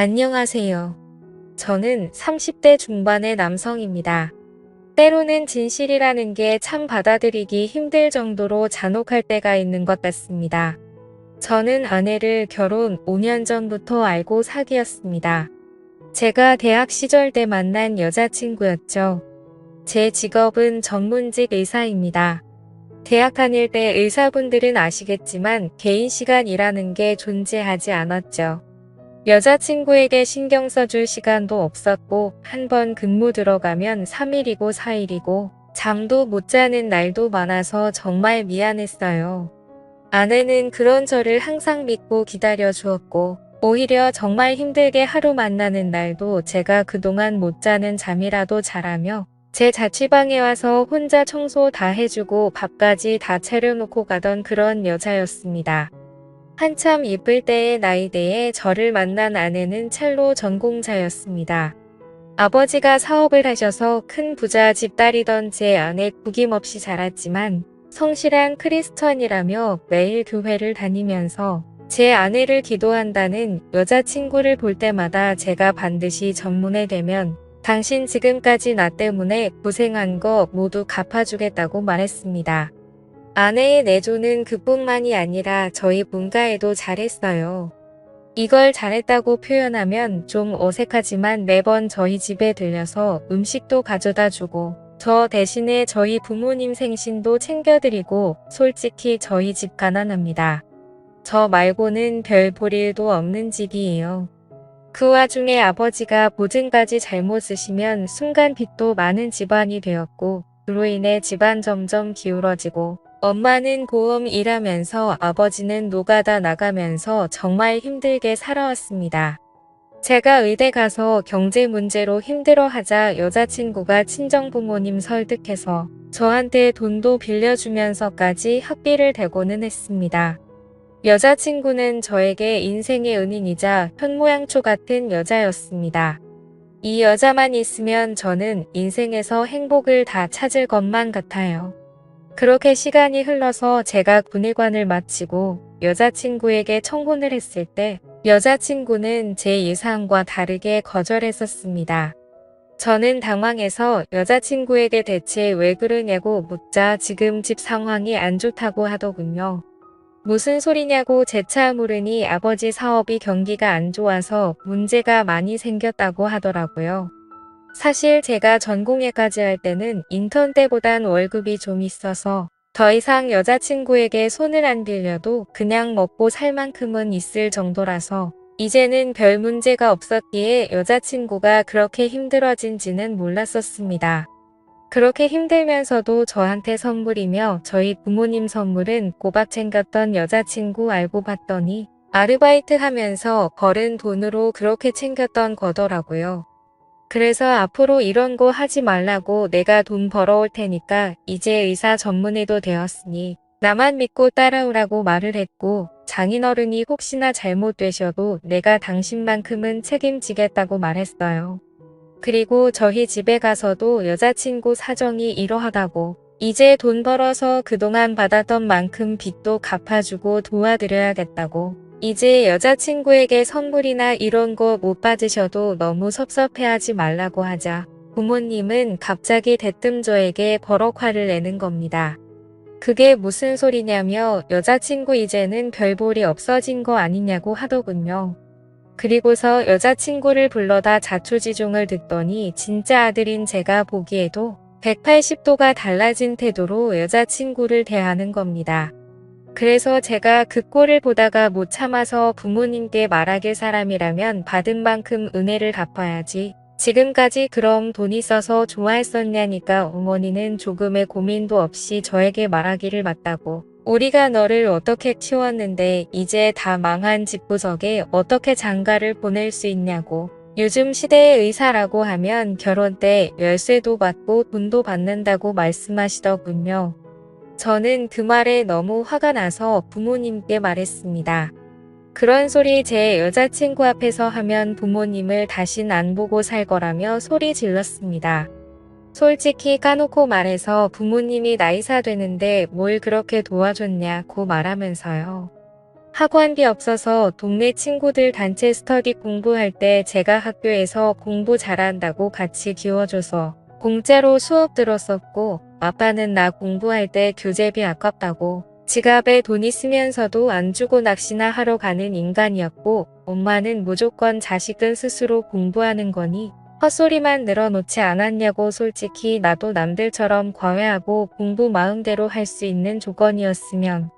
안녕하세요. 저는 30대 중반의 남성입니다. 때로는 진실이라는 게 참 받아들이기 힘들 정도로 잔혹할 때가 있는 것 같습니다. 저는 아내를 결혼 5년 전부터 알고 사귀었습니다. 제가 대학 시절 때 만난 여자친구였죠. 제 직업은 전문직 의사입니다. 대학 다닐 때 의사분들은 아시겠지만 개인 시간이라는 게 존재하지 않았죠. 여자친구에게 신경 써줄 시간도 없었고 한 번 근무 들어가면 3일이고 4일이고 잠도 못 자는 날도 많아서 정말 미안했어요. 아내는 그런 저를 항상 믿고 기다려 주었고 오히려 정말 힘들게 하루 만나는 날도 제가 그동안 못 자는 잠이라도 자라며 제 자취방에 와서 혼자 청소 다 해주고 밥까지 다 차려놓고 가던 그런 여자였습니다. 한참 이쁠 때의 나이대에 저를 만난 아내는 첼로 전공자였습니다. 아버지가 사업을 하셔서 큰 부자 집딸이던 제 아내 구김없이 자랐지만 성실한 크리스천이라며 매일 교회를 다니면서 제 아내를 기도한다는 여자친구를 볼 때마다 제가 반드시 전문에 되면 당신 지금까지 나 때문에 고생한 거 모두 갚아주겠다고 말했습니다. 아내의 내조는 그뿐만이 아니라 저희 본가에도 잘했어요. 이걸 잘했다고 표현하면 좀 어색하지만 매번 저희 집에 들려서 음식도 가져다 주고 저 대신에 저희 부모님 생신도 챙겨드리고 솔직히 저희 집 가난합니다. 저 말고는 별 볼 일도 없는 집이에요. 그 와중에 아버지가 보증까지 잘못 쓰시면 순간 빚도 많은 집안이 되었고 그로 인해 집안 점점 기울어지고 엄마는 보험 일하면서 아버지는 노가다 나가면서 정말 힘들게 살아왔습니다. 제가 의대 가서 경제 문제로 힘들어하자 여자친구가 친정부모님 설득해서 저한테 돈도 빌려주면서까지 학비를 대고는 했습니다. 여자친구는 저에게 인생의 은인이자 현모양초 같은 여자였습니다. 이 여자만 있으면 저는 인생에서 행복을 다 찾을 것만 같아요. 그렇게 시간이 흘러서 제가 군의관을 마치고 여자친구에게 청혼을 했을 때 여자친구는 제 예상과 다르게 거절했었습니다. 저는 당황해서 여자친구에게 대체 왜 그러냐고 묻자 지금 집 상황이 안 좋다고 하더군요. 무슨 소리냐고 재차 물으니 아버지 사업이 경기가 안 좋아서 문제가 많이 생겼다고 하더라고요. 사실 제가 전공예까지 할 때는 인턴 때보단 월급이 좀 있어서 더 이상 여자친구에게 손을 안 빌려도 그냥 먹고 살 만큼은 있을 정도라서 이제는 별 문제가 없었기에 여자친구가 그렇게 힘들어진지는 몰랐었습니다. 그렇게 힘들면서도 저한테 선물이며 저희 부모님 선물은 꼬박 챙겼던 여자친구 알고 봤더니 아르바이트 하면서 벌은 돈으로 그렇게 챙겼던 거더라고요. 그래서 앞으로 이런 거 하지 말라고 내가 돈 벌어올 테니까 이제 의사 전문의도 되었으니 나만 믿고 따라오라고 말을 했고 장인어른이 혹시나 잘못되셔도 내가 당신만큼은 책임지겠다고 말했어요. 그리고 저희 집에 가서도 여자친구 사정이 이러하다고 이제 돈 벌어서 그동안 받았던 만큼 빚도 갚아주고 도와드려야겠다고 이제 여자친구에게 선물이나 이런 거 못 받으셔도 너무 섭섭해하지 말라고 하자 부모님은 갑자기 대뜸 저에게 버럭 화를 내는 겁니다. 그게 무슨 소리냐며 여자친구 이제는 별 볼이 없어진 거 아니냐고 하더군요. 그리고서 여자친구를 불러다 자초지종을 듣더니 진짜 아들인 제가 보기에도 180도가 달라진 태도로 여자친구를 대하는 겁니다. 그래서 제가 그 꼴을 보다가 못 참아서 부모님께 말하길 사람이라면 받은 만큼 은혜를 갚아야지. 지금까지 그럼 돈 있어서 좋아했었냐니까 어머니는 조금의 고민도 없이 저에게 말하기를 맞다고. 우리가 너를 어떻게 키웠는데 이제 다 망한 집구석에 어떻게 장가를 보낼 수 있냐고. 요즘 시대의 의사라고 하면 결혼 때 열쇠도 받고 돈도 받는다고 말씀하시더군요. 저는 그 말에 너무 화가 나서 부모님께 말했습니다. 그런 소리 제 여자친구 앞에서 하면 부모님을 다신 안 보고 살 거라며 소리 질렀습니다. 솔직히 까놓고 말해서 부모님이 나이사 되는데 뭘 그렇게 도와줬냐고 말하면서요. 학원비 없어서 동네 친구들 단체 스터디 공부할 때 제가 학교에서 공부 잘한다고 같이 키워줘서 공짜로 수업 들었었고, 아빠는 나 공부할 때 교재비 아깝다고 지갑에 돈이 쓰면서도 안 주고 낚시나 하러 가는 인간이었고, 엄마는 무조건 자식은 스스로 공부하는 거니 헛소리만 늘어놓지 않았냐고. 솔직히 나도 남들처럼 과외하고 공부 마음대로 할 수 있는 조건이었으면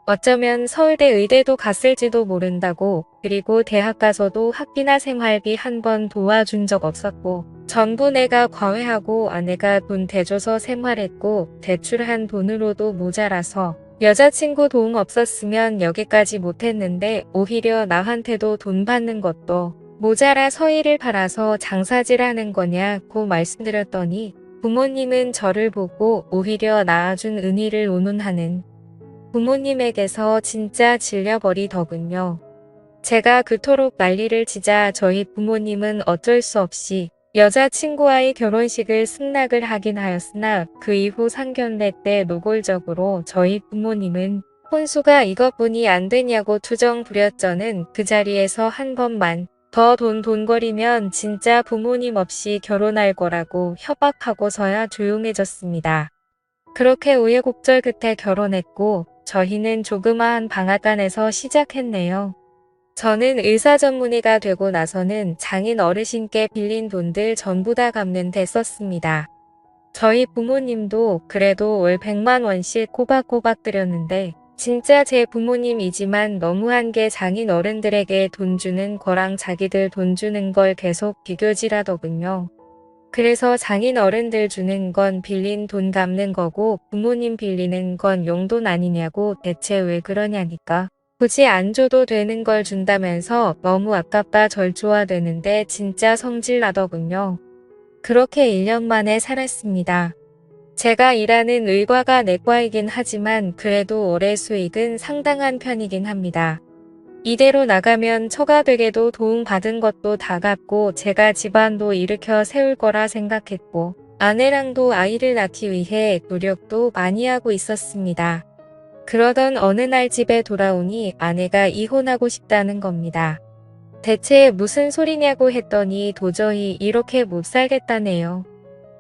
어쩌면 서울대 의대도 갔을지도 모른다고. 그리고 대학 가서도 학비나 생활비 한 번 도와준 적 없었고, 전부 내가 과외하고 아내가 돈 대줘서 생활했고, 대출한 돈으로도 모자라서 여자친구 도움 없었으면 여기까지 못했는데, 오히려 나한테도 돈 받는 것도 모자라 서희를 팔아서 장사질하는 거냐고 말씀드렸더니, 부모님은 저를 보고 오히려 낳아준 은희를 운운하는 부모님에게서 진짜 질려버리더군요. 제가 그토록 난리를 치자 저희 부모님은 어쩔 수 없이 여자친구와의 결혼식을 승낙을 하긴 하였으나, 그 이후 상견례 때 노골적으로 저희 부모님은 혼수가 이것뿐이 안 되냐고 투정 부렸저는 그 자리에서 한 번만 더 돈거리면 진짜 부모님 없이 결혼할 거라고 협박하고서야 조용해졌습니다. 그렇게 우여곡절 끝에 결혼했고, 저희는 조그마한 방앗간에서 시작했네요. 저는 의사 전문의가 되고 나서는 장인 어르신께 빌린 돈들 전부 다 갚는 데 썼습니다. 저희 부모님도 그래도 월 100만 원씩 꼬박꼬박 드렸는데, 진짜 제 부모님이지만 너무한 게 장인 어른들에게 돈 주는 거랑 자기들 돈 주는 걸 계속 비교질하더군요. 그래서 장인 어른들 주는 건 빌린 돈 갚는 거고, 부모님 빌리는 건 용돈 아니냐고. 대체 왜 그러냐니까. 굳이 안 줘도 되는 걸 준다면서 너무 아깝다 절조화되는데 진짜 성질 나더군요. 그렇게 1년 만에 살았습니다. 제가 일하는 의과가 내과이긴 하지만 그래도 올해 수익은 상당한 편이긴 합니다. 이대로 나가면 처가 댁에도 도움받은 것도 다 갚고 제가 집안도 일으켜 세울 거라 생각했고, 아내랑도 아이를 낳기 위해 노력도 많이 하고 있었습니다. 그러던 어느 날 집에 돌아오니 아내가 이혼하고 싶다는 겁니다. 대체 무슨 소리냐고 했더니 도저히 이렇게 못 살겠다네요.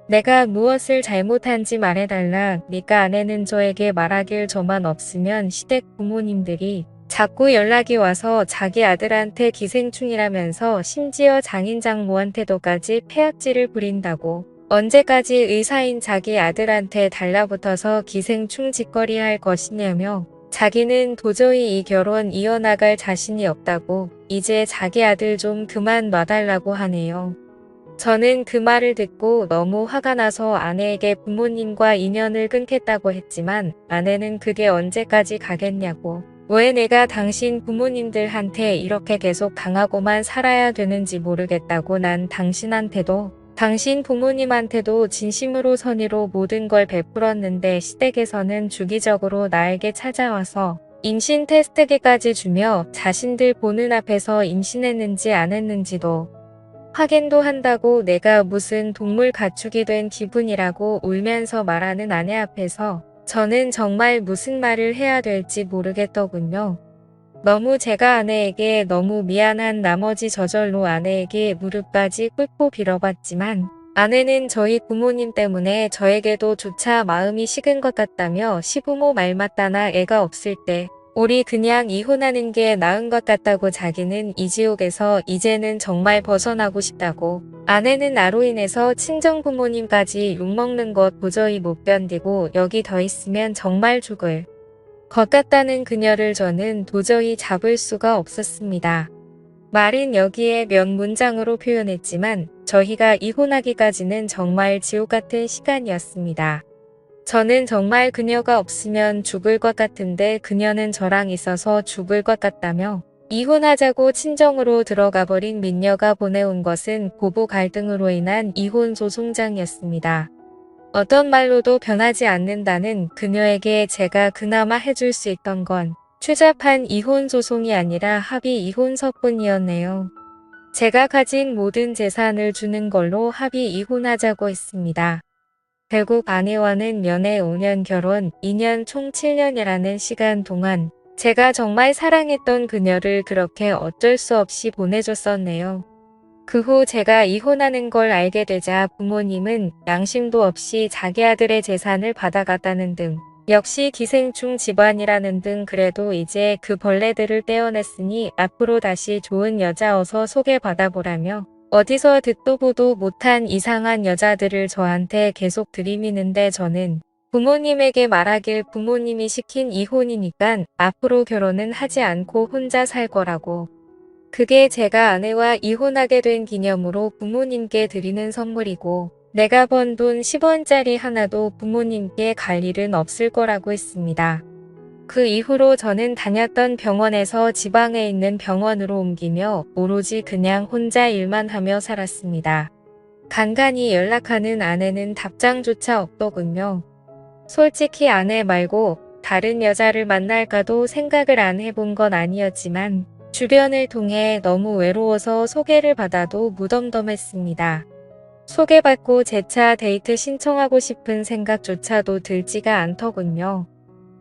내가 무엇을 잘못한지 말해달라. 니까 아내는 저에게 말하길 저만 없으면 시댁 부모님들이 자꾸 연락이 와서 자기 아들한테 기생충이라면서 심지어 장인 장모한테도까지 폐악질을 부린다고. 언제까지 의사인 자기 아들한테 달라붙어서 기생충 짓거리 할 것이냐며, 자기는 도저히 이 결혼 이어나갈 자신이 없다고 이제 자기 아들 좀 그만 놔달라고 하네요. 저는 그 말을 듣고 너무 화가 나서 아내에게 부모님과 인연을 끊겠다고 했지만, 아내는 그게 언제까지 가겠냐고. 왜 내가 당신 부모님들한테 이렇게 계속 당하고만 살아야 되는지 모르겠다고. 난 당신한테도 당신 부모님한테도 진심으로 선의로 모든 걸 베풀었는데 시댁에서는 주기적으로 나에게 찾아와서 임신 테스트기까지 주며 자신들 보는 앞에서 임신했는지 안 했는지도 확인도 한다고. 내가 무슨 동물 가축이 된 기분이라고 울면서 말하는 아내 앞에서 저는 정말 무슨 말을 해야 될지 모르겠더군요. 너무 제가 아내에게 너무 미안한 나머지 저절로 아내에게 무릎까지 꿇고 빌어봤지만, 아내는 저희 부모님 때문에 저에게도 조차 마음이 식은 것 같다며 시부모 말 맞다나 애가 없을 때 우리 그냥 이혼하는 게 나은 것 같다고. 자기는 이 지옥에서 이제는 정말 벗어나고 싶다고. 아내는 나로 인해서 친정 부모님까지 욕먹는 것 도저히 못 견디고 여기 더 있으면 정말 죽을 것 같다는 그녀를 저는 도저히 잡을 수가 없었습니다. 말은 여기에 몇 문장으로 표현했지만 저희가 이혼하기까지는 정말 지옥 같은 시간이었습니다. 저는 정말 그녀가 없으면 죽을 것 같은데 그녀는 저랑 있어서 죽을 것 같다며 이혼하자고 친정으로 들어가 버린 민녀가 보내온 것은 고부 갈등으로 인한 이혼 소송장이었습니다. 어떤 말로도 변하지 않는다는 그녀에게 제가 그나마 해줄 수 있던 건 추잡한 이혼 소송이 아니라 합의 이혼서뿐이었네요. 제가 가진 모든 재산을 주는 걸로 합의 이혼하자고 했습니다. 결국 아내와는 연애 5년 결혼 2년 총 7년이라는 시간 동안 제가 정말 사랑했던 그녀를 그렇게 어쩔 수 없이 보내줬었네요. 그 후 제가 이혼하는 걸 알게 되자 부모님은 양심도 없이 자기 아들의 재산을 받아갔다는 등 역시 기생충 집안이라는 등 그래도 이제 그 벌레들을 떼어냈으니 앞으로 다시 좋은 여자 어서 소개받아보라며 어디서 듣도 보도 못한 이상한 여자들을 저한테 계속 들이미는데 저는 부모님에게 말하길 부모님이 시킨 이혼이니깐 앞으로 결혼은 하지 않고 혼자 살 거라고. 그게 제가 아내와 이혼하게 된 기념으로 부모님께 드리는 선물이고 내가 번 돈 10원짜리 하나도 부모님께 갈 일은 없을 거라고 했습니다. 그 이후로 저는 다녔던 병원에서 지방에 있는 병원으로 옮기며 오로지 그냥 혼자 일만 하며 살았습니다. 간간히 연락하는 아내는 답장조차 없더군요. 솔직히 아내 말고 다른 여자를 만날까도 생각을 안 해본 건 아니었지만 주변을 통해 너무 외로워서 소개를 받아도 무덤덤했습니다. 소개받고 재차 데이트 신청하고 싶은 생각조차도 들지가 않더군요.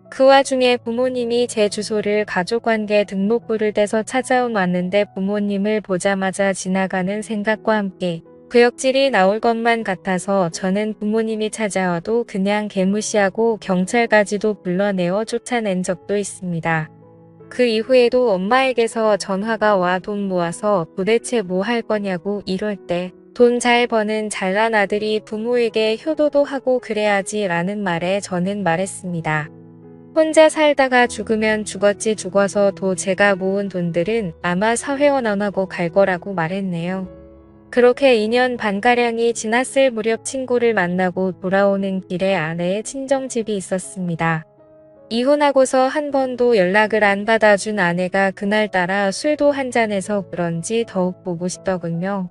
그 와중에 부모님이 제 주소를 가족관계 등록부를 떼서 찾아온 왔는데 부모님을 보자마자 지나가는 생각과 함께 구역질이 나올 것만 같아서 저는 부모님이 찾아와도 그냥 개무시하고 경찰까지도 불러내어 쫓아낸 적도 있습니다. 그 이후에도 엄마에게서 전화가 와 돈 모아서 도대체 뭐 할 거냐고 이럴 때 돈 잘 버는 잘난 아들이 부모에게 효도도 하고 그래야지 라는 말에 저는 말했습니다. 혼자 살다가 죽으면 죽었지 죽어서도 제가 모은 돈들은 아마 사회원 안 하고 갈 거라고 말했네요. 그렇게 2년 반가량이 지났을 무렵 친구를 만나고 돌아오는 길에 아내의 친정집이 있었습니다. 이혼하고서 한 번도 연락을 안 받아준 아내가 그날따라 술도 한잔해서 그런지 더욱 보고 싶더군요.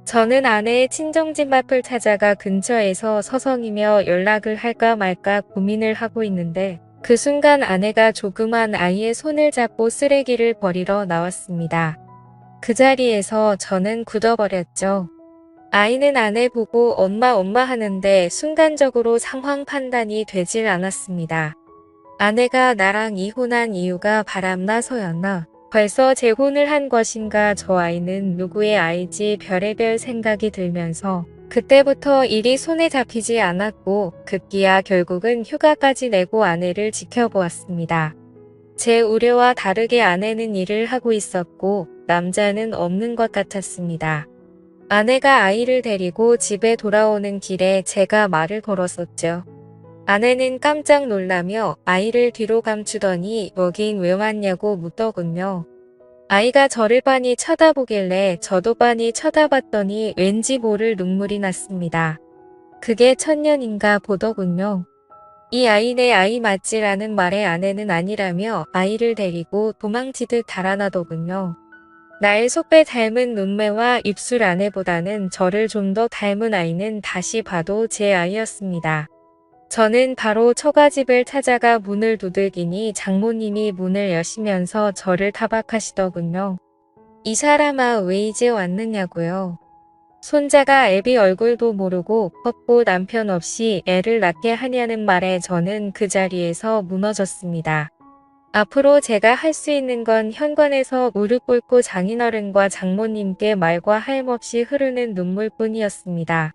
저는 아내의 친정집 앞을 찾아가 근처에서 서성이며 연락을 할까 말까 고민을 하고 있는데 그 순간 아내가 조그만 아이의 손을 잡고 쓰레기를 버리러 나왔습니다. 그 자리에서 저는 굳어버렸죠. 아이는 아내 보고 엄마 하는데 순간적으로 상황 판단이 되질 않았습니다. 아내가 나랑 이혼한 이유가 바람나서였나? 벌써 재혼을 한 것인가? 저 아이는 누구의 아이지? 별의별 생각이 들면서 그때부터 일이 손에 잡히지 않았고 급기야 결국은 휴가까지 내고 아내를 지켜보았습니다. 제 우려와 다르게 아내는 일을 하고 있었고 남자는 없는 것 같았습니다. 아내가 아이를 데리고 집에 돌아오는 길에 제가 말을 걸었었죠. 아내는 깜짝 놀라며 아이를 뒤로 감추더니 여긴 왜 왔냐고 묻더군요. 아이가 저를 빤히 쳐다보길래 저도 빤히 쳐다봤더니 왠지 모를 눈물이 났습니다. 그게 천년인가 보더군요. 이 아이 내 아이 맞지라는 말에 아내는 아니라며 아이를 데리고 도망치듯 달아나더군요. 날 속배 닮은 눈매와 입술 아내보다는 저를 좀 더 닮은 아이는 다시 봐도 제 아이였습니다. 저는 바로 처가집을 찾아가 문을 두들기니 장모님이 문을 여시면서 저를 타박하시더군요. 이 사람아 왜 이제 왔느냐고요. 손자가 애비 얼굴도 모르고 컸고 남편 없이 애를 낳게 하냐는 말에 저는 그 자리에서 무너졌습니다. 앞으로 제가 할 수 있는 건 현관에서 무릎 꿇고 장인어른과 장모님께 말과 하염없이 흐르는 눈물뿐이었습니다.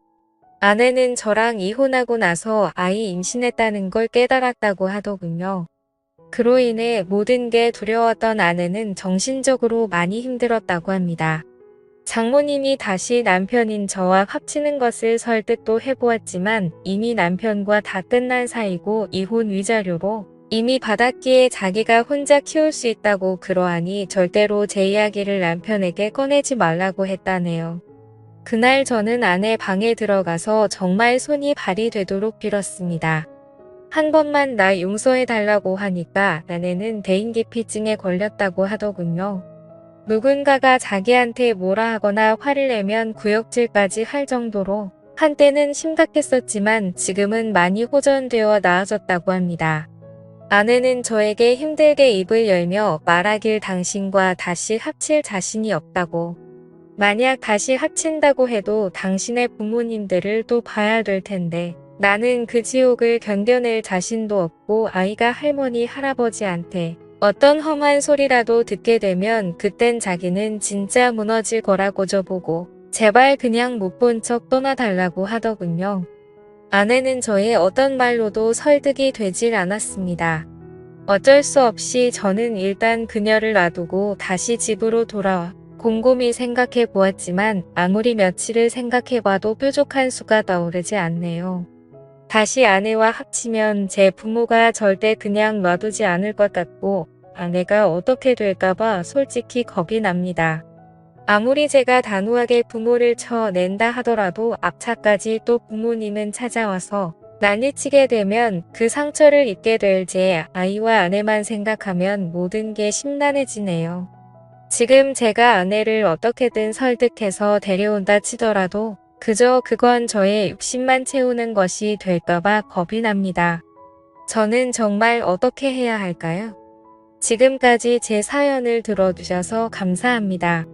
아내는 저랑 이혼하고 나서 아이 임신했다는 걸 깨달았다고 하더군요. 그로 인해 모든 게 두려웠던 아내는 정신적으로 많이 힘들었다고 합니다. 장모님이 다시 남편인 저와 합치는 것을 설득도 해보았지만 이미 남편과 다 끝난 사이고 이혼 위자료로 이미 받았기에 자기가 혼자 키울 수 있다고 그러하니 절대로 제 이야기를 남편에게 꺼내지 말라고 했다네요. 그날 저는 아내 방에 들어가서 정말 손이 발이 되도록 빌었습니다. 한 번만 나 용서해달라고 하니까 아내는 대인기피증에 걸렸다고 하더군요. 누군가가 자기한테 뭐라 하거나 화를 내면 구역질까지 할 정도로 한때는 심각했었지만 지금은 많이 호전되어 나아졌다고 합니다. 아내는 저에게 힘들게 입을 열며 말하길 당신과 다시 합칠 자신이 없다고. 만약 다시 합친다고 해도 당신의 부모님들을 또 봐야 될 텐데 나는 그 지옥을 견뎌낼 자신도 없고 아이가 할머니 할아버지한테 어떤 험한 소리라도 듣게 되면 그땐 자기는 진짜 무너질 거라고 저보고 제발 그냥 못 본 척 떠나달라고 하더군요. 아내는 저의 어떤 말로도 설득이 되질 않았습니다. 어쩔 수 없이 저는 일단 그녀를 놔두고 다시 집으로 돌아와 곰곰이 생각해 보았지만 아무리 며칠을 생각해 봐도 뾰족한 수가 떠오르지 않네요. 다시 아내와 합치면 제 부모가 절대 그냥 놔두지 않을 것 같고 아내가 어떻게 될까봐 솔직히 겁이 납니다. 아무리 제가 단호하게 부모를 쳐낸다 하더라도 앞차까지 또 부모님은 찾아와서 난리치게 되면 그 상처를 입게 될 제 아이와 아내만 생각하면 모든 게 심란해지네요. 지금 제가 아내를 어떻게든 설득해서 데려온다 치더라도 그저 그건 저의 욕심만 채우는 것이 될까봐 겁이 납니다. 저는 정말 어떻게 해야 할까요? 지금까지 제 사연을 들어주셔서 감사합니다.